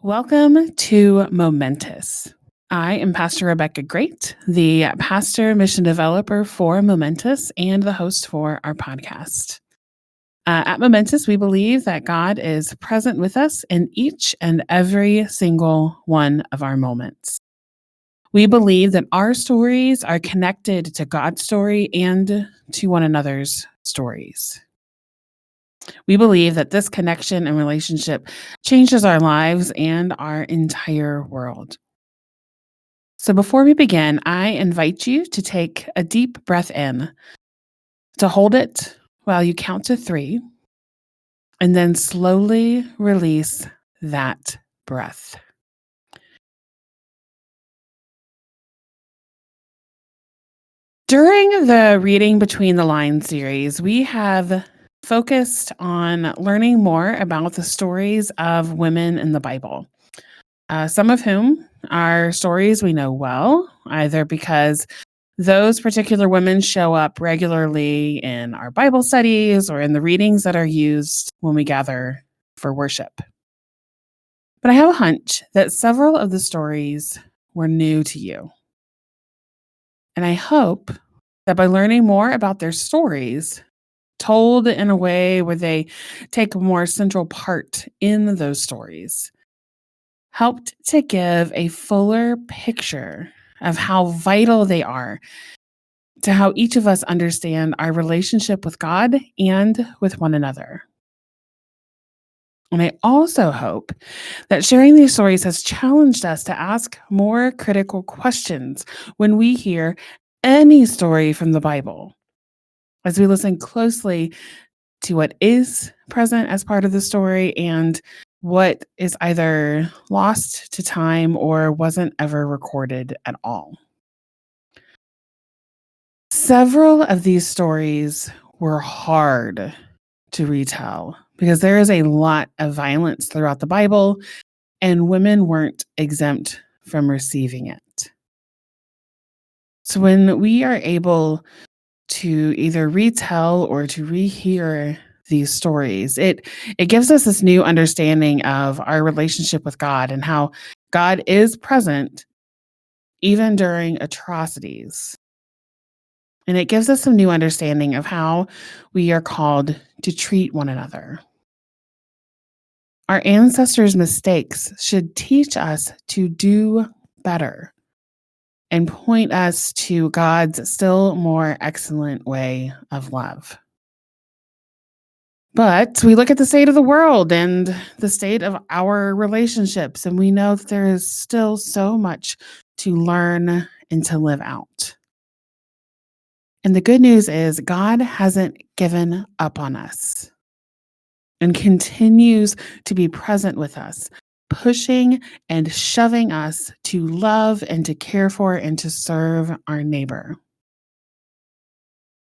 Welcome to Momentous. I am Pastor Rebecca Great, the pastor mission developer for Momentous and the host for our podcast. At Momentous, we believe that God is present with us in each and every single one of our moments. We believe that our stories are connected to God's story and to one another's stories. We believe that this connection and relationship changes our lives and our entire world. So before we begin, I invite you to take a deep breath in, to hold it while you count to 3, and then slowly release that breath. During the Reading Between the Lines series, we have focused on learning more about the stories of women in the Bible. Some of whom are stories we know well, either because those particular women show up regularly in our Bible studies or in the readings that are used when we gather for worship. But I have a hunch that several of the stories were new to you. And I hope that by learning more about their stories, told in a way where they take a more central part in those stories, helped to give a fuller picture of how vital they are to how each of us understand our relationship with God and with one another. And I also hope that sharing these stories has challenged us to ask more critical questions when we hear any story from the Bible, as we listen closely to what is present as part of the story and what is either lost to time or wasn't ever recorded at all. Several of these stories were hard to retell because there is a lot of violence throughout the Bible, and women weren't exempt from receiving it. So when we are able to either retell or to rehear these stories, it gives us this new understanding of our relationship with God and how God is present even during atrocities. And it gives us some new understanding of how we are called to treat one another. Our ancestors' mistakes should teach us to do better and point us to God's still more excellent way of love. But we look at the state of the world and the state of our relationships, and we know that there is still so much to learn and to live out. And the good news is, God hasn't given up on us and continues to be present with us, pushing and shoving us to love and to care for and to serve our neighbor.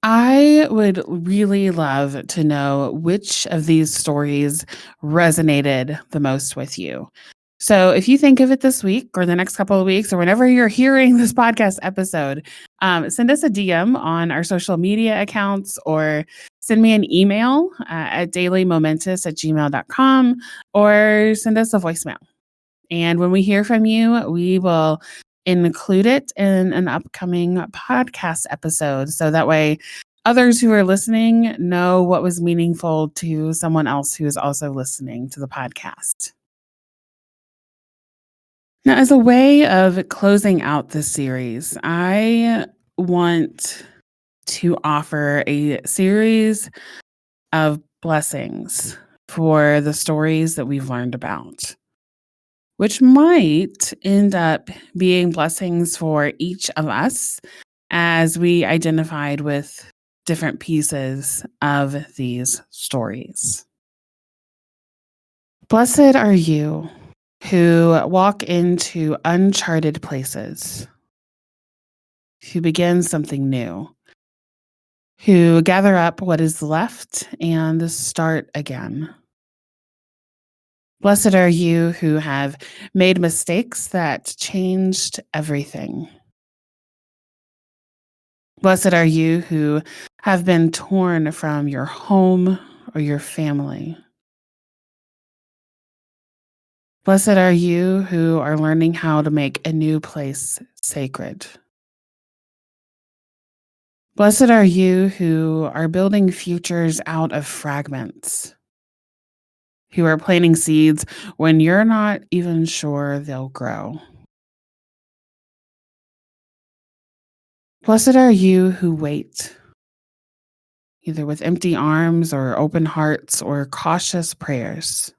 I would really love to know which of these stories resonated the most with you. So, if you think of it this week or the next couple of weeks or whenever you're hearing this podcast episode, send us a DM on our social media accounts or send me an email at dailymomentous@gmail.com or send us a voicemail. And when we hear from you, we will include it in an upcoming podcast episode. So that way, others who are listening know what was meaningful to someone else who is also listening to the podcast. Now, as a way of closing out this series, I want to offer a series of blessings for the stories that we've learned about, which might end up being blessings for each of us as we identified with different pieces of these stories. Blessed are you who walk into uncharted places, who begin something new, who gather up what is left and start again. Blessed are you who have made mistakes that changed everything. Blessed are you who have been torn from your home or your family. Blessed are you who are learning how to make a new place sacred. Blessed are you who are building futures out of fragments, who are planting seeds when you're not even sure they'll grow. Blessed are you who wait, either with empty arms or open hearts or cautious prayers.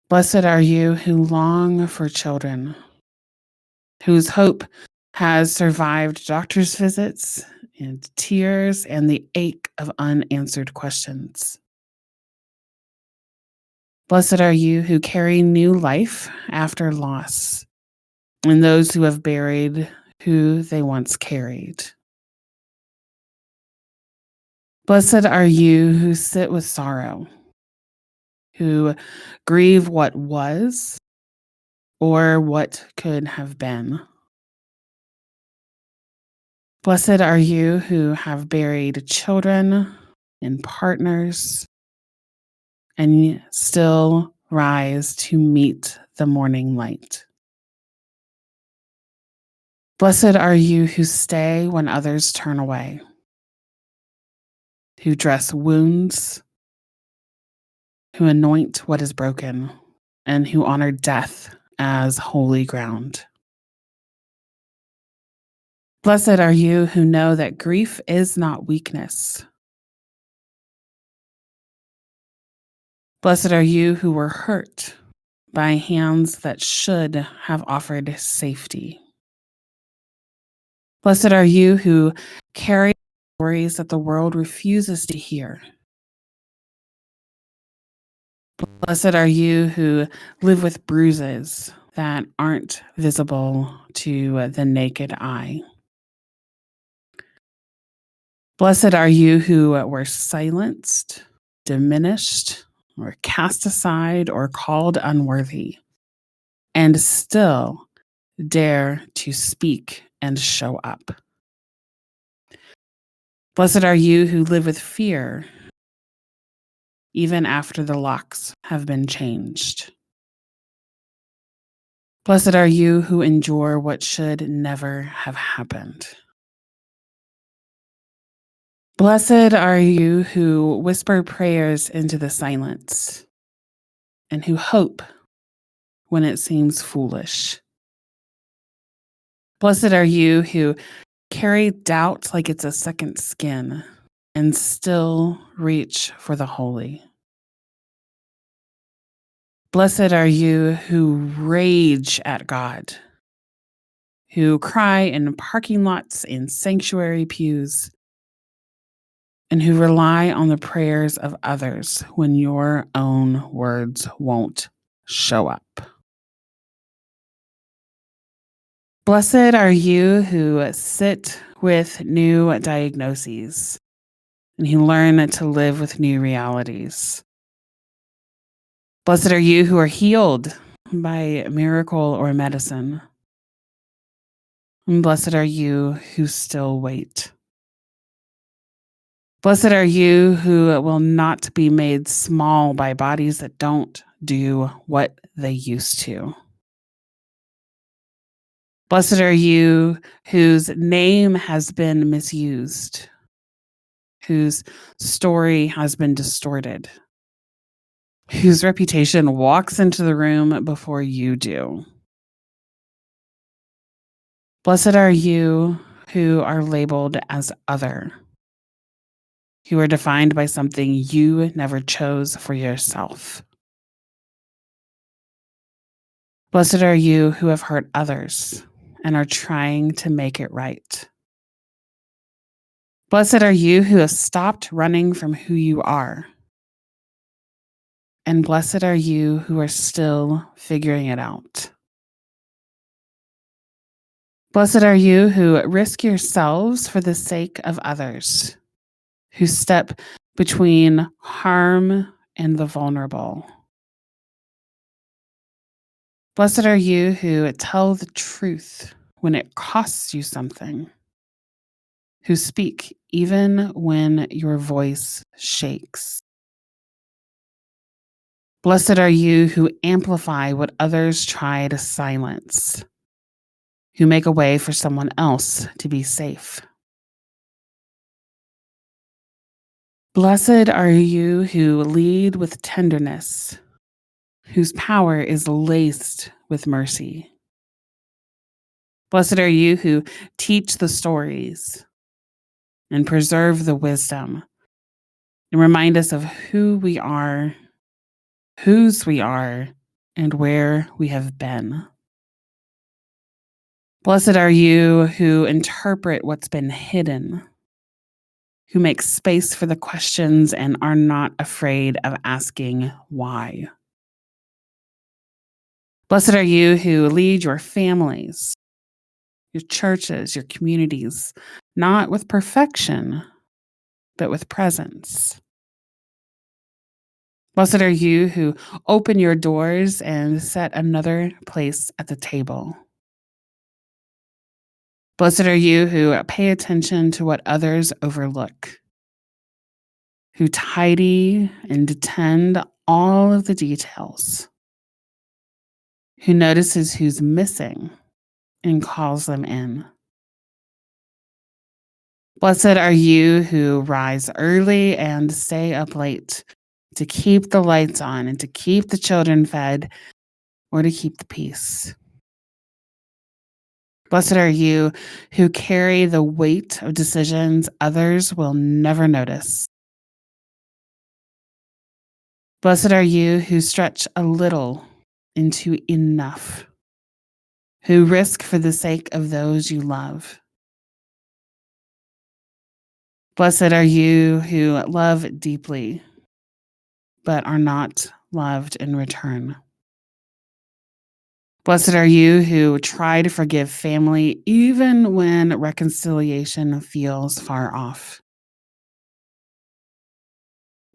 Blessed are you who long for children, whose hope has survived doctor's visits and tears and the ache of unanswered questions. Blessed are you who carry new life after loss, and those who have buried who they once carried. Blessed are you who sit with sorrow, who grieve what was or what could have been. Blessed are you who have buried children and partners and still rise to meet the morning light. Blessed are you who stay when others turn away, who dress wounds, who anoint what is broken, and who honor death as holy ground. Blessed are you who know that grief is not weakness. Blessed are you who were hurt by hands that should have offered safety. Blessed are you who carry stories that the world refuses to hear. Blessed are you who live with bruises that aren't visible to the naked eye. Blessed are you who were silenced, diminished, or cast aside, or called unworthy, and still dare to speak and show up. Blessed are you who live with fear, even after the locks have been changed. Blessed are you who endure what should never have happened. Blessed are you who whisper prayers into the silence and who hope when it seems foolish. Blessed are you who carry doubt like it's a second skin and still reach for the holy. Blessed are you who rage at God, who cry in parking lots and sanctuary pews, and who rely on the prayers of others when your own words won't show up. Blessed are you who sit with new diagnoses and who learn to live with new realities. Blessed are you who are healed by miracle or medicine. And blessed are you who still wait. Blessed are you who will not be made small by bodies that don't do what they used to. Blessed are you whose name has been misused, whose story has been distorted, whose reputation walks into the room before you do. Blessed are you who are labeled as other, who are defined by something you never chose for yourself. Blessed are you who have hurt others and are trying to make it right. Blessed are you who have stopped running from who you are. And blessed are you who are still figuring it out. Blessed are you who risk yourselves for the sake of others, who step between harm and the vulnerable. Blessed are you who tell the truth when it costs you something, who speak even when your voice shakes. Blessed are you who amplify what others try to silence, who make a way for someone else to be safe. Blessed are you who lead with tenderness, whose power is laced with mercy. Blessed are you who teach the stories and preserve the wisdom and remind us of who we are, whose we are, and where we have been. Blessed are you who interpret what's been hidden, who make space for the questions and are not afraid of asking why. Blessed are you who lead your families, your churches, your communities, not with perfection, but with presence. Blessed are you who open your doors and set another place at the table. Blessed are you who pay attention to what others overlook, who tidy and tend all of the details, who notices who's missing and calls them in. Blessed are you who rise early and stay up late to keep the lights on and to keep the children fed or to keep the peace. Blessed are you who carry the weight of decisions others will never notice. Blessed are you who stretch a little into enough, who risk for the sake of those you love. Blessed are you who love deeply, but are not loved in return. Blessed are you who try to forgive family even when reconciliation feels far off.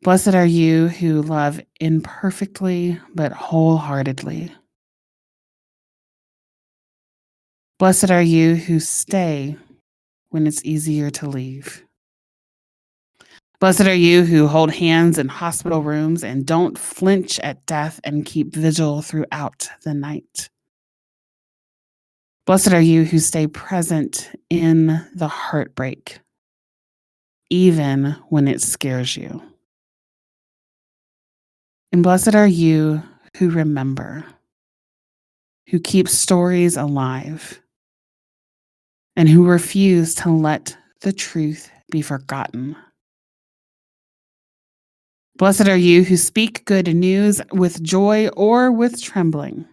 Blessed are you who love imperfectly but wholeheartedly. Blessed are you who stay when it's easier to leave. Blessed are you who hold hands in hospital rooms and don't flinch at death and keep vigil throughout the night. Blessed are you who stay present in the heartbreak, even when it scares you. And blessed are you who remember, who keep stories alive, and who refuse to let the truth be forgotten. Blessed are you who speak good news with joy or with trembling.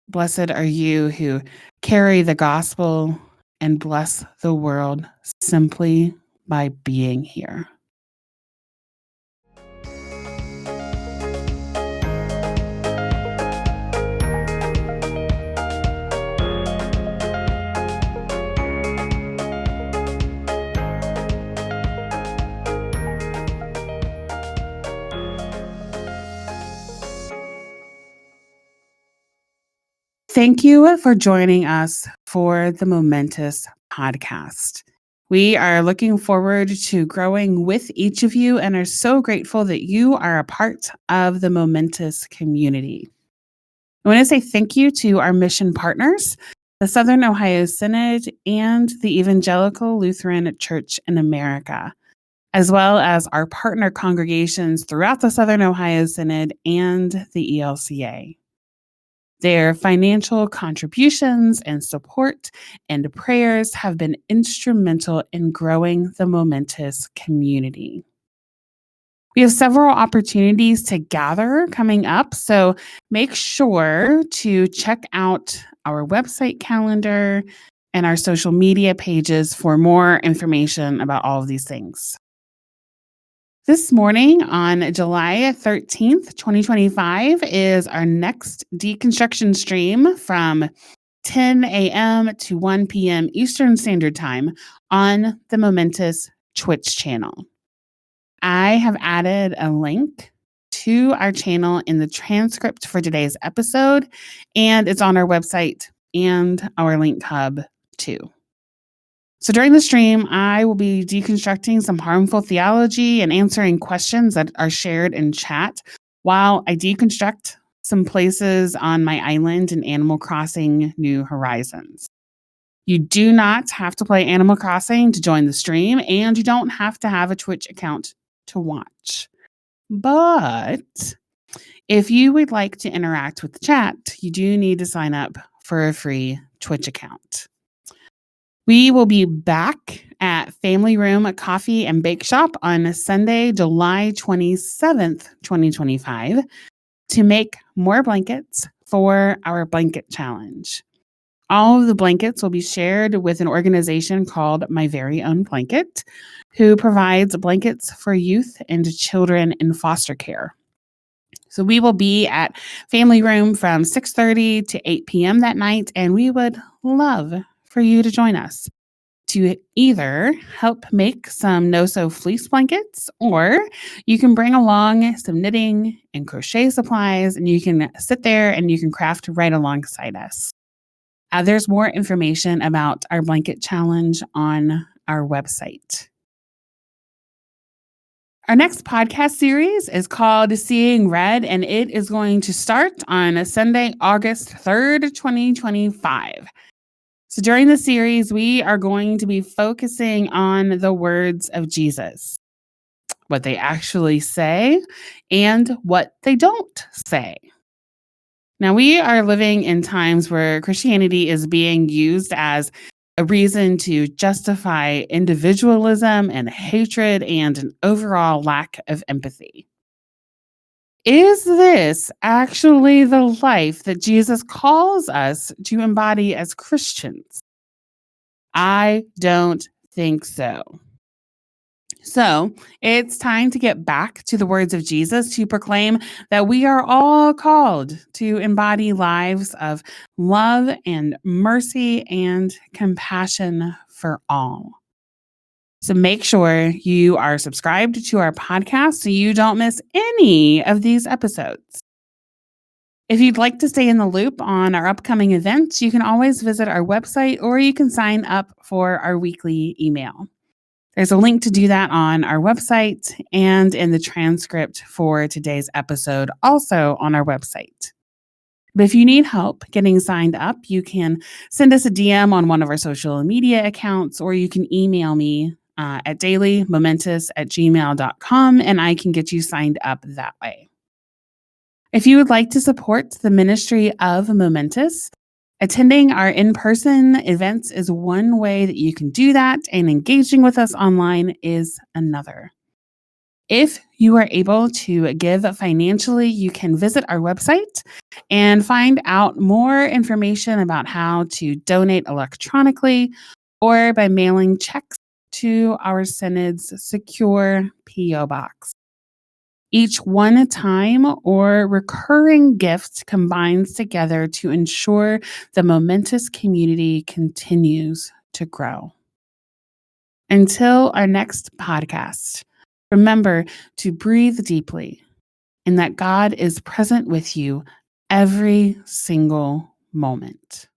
Blessed are you who carry the gospel and bless the world simply by being here. Thank you for joining us for the Momentous podcast. We are looking forward to growing with each of you and are so grateful that you are a part of the Momentous community. I want to say thank you to our mission partners, the Southern Ohio Synod and the Evangelical Lutheran Church in America, as well as our partner congregations throughout the Southern Ohio Synod and the ELCA. Their financial contributions and support and prayers have been instrumental in growing the Momentous community. We have several opportunities to gather coming up, so make sure to check out our website calendar and our social media pages for more information about all of these things. This morning on July 13th, 2025 is our next deconstruction stream from 10 a.m. to 1 p.m. Eastern Standard Time on the Momentous Twitch channel. I have added a link to our channel in the transcript for today's episode, and it's on our website and our link hub too. So during the stream, I will be deconstructing some harmful theology and answering questions that are shared in chat while I deconstruct some places on my island in Animal Crossing New Horizons. You do not have to play Animal Crossing to join the stream, and you don't have to have a Twitch account to watch. But if you would like to interact with the chat, you do need to sign up for a free Twitch account. We will be back at Family Room Coffee and Bake Shop on Sunday, July 27th, 2025, to make more blankets for our blanket challenge. All of the blankets will be shared with an organization called My Very Own Blanket, who provides blankets for youth and children in foster care. So we will be at Family Room from 6:30 to 8 p.m. that night, and we would love for you to join us to either help make some no-sew fleece blankets, or you can bring along some knitting and crochet supplies, and you can sit there and you can craft right alongside us. There's more information about our blanket challenge on our website. Our next podcast series is called Seeing Red, and it is going to start on Sunday, August 3rd, 2025. So during the series, we are going to be focusing on the words of Jesus, what they actually say and what they don't say. Now, we are living in times where Christianity is being used as a reason to justify individualism and hatred and an overall lack of empathy. Is this actually the life that Jesus calls us to embody as Christians? I don't think so. So it's time to get back to the words of Jesus to proclaim that we are all called to embody lives of love and mercy and compassion for all. So make sure you are subscribed to our podcast so you don't miss any of these episodes. If you'd like to stay in the loop on our upcoming events, you can always visit our website or you can sign up for our weekly email. There's a link to do that on our website and in the transcript for today's episode, also on our website. But if you need help getting signed up, you can send us a DM on one of our social media accounts, or you can email me at dailymomentous@gmail.com, and I can get you signed up that way. If you would like to support the ministry of Momentous, attending our in-person events is one way that you can do that, and engaging with us online is another. If you are able to give financially, you can visit our website and find out more information about how to donate electronically or by mailing checks to our Synod's secure P.O. box. Each one-time or recurring gift combines together to ensure the Momentous community continues to grow. Until our next podcast, remember to breathe deeply and that God is present with you every single moment.